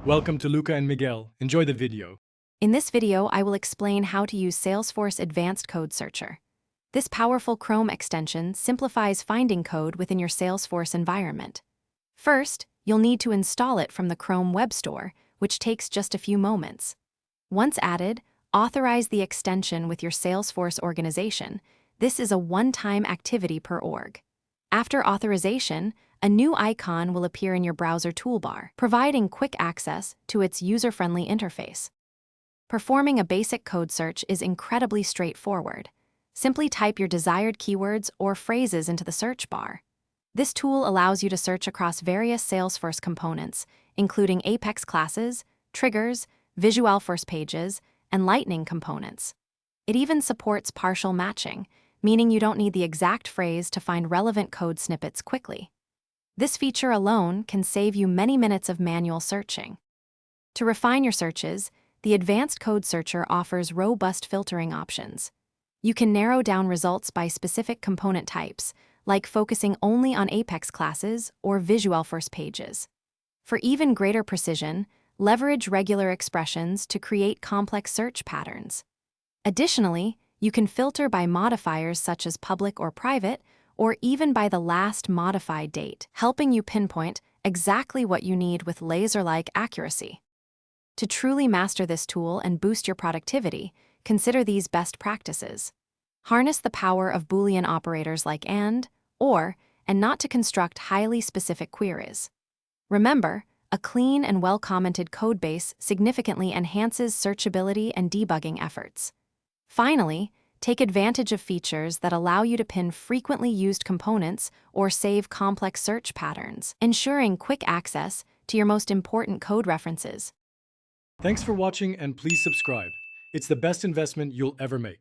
Welcome to Luca and Miguel. Enjoy the video. In this video, I will explain how to use Salesforce Advanced Code Searcher. This powerful Chrome extension simplifies finding code within your Salesforce environment. First, you'll need to install it from the Chrome Web Store, which takes just a few moments. Once added, authorize the extension with your Salesforce organization. This is a one-time activity per org. After authorization, a new icon will appear in your browser toolbar, providing quick access to its user-friendly interface. Performing a basic code search is incredibly straightforward. Simply type your desired keywords or phrases into the search bar. This tool allows you to search across various Salesforce components, including Apex classes, triggers, Visualforce pages, and Lightning components. It even supports partial matching, meaning you don't need the exact phrase to find relevant code snippets quickly. This feature alone can save you many minutes of manual searching. To refine your searches, the Advanced Code Searcher offers robust filtering options. You can narrow down results by specific component types, like focusing only on Apex classes or Visualforce pages. For even greater precision, leverage regular expressions to create complex search patterns. Additionally, you can filter by modifiers such as public or private, or even by the last modified date, helping you pinpoint exactly what you need with laser-like accuracy. To truly master this tool and boost your productivity, consider these best practices. Harness the power of Boolean operators like AND, OR, and not to construct highly specific queries. Remember, a clean and well-commented codebase significantly enhances searchability and debugging efforts. Finally, take advantage of features that allow you to pin frequently used components or save complex search patterns, ensuring quick access to your most important code references. Thanks for watching and please subscribe. It's the best investment you'll ever make.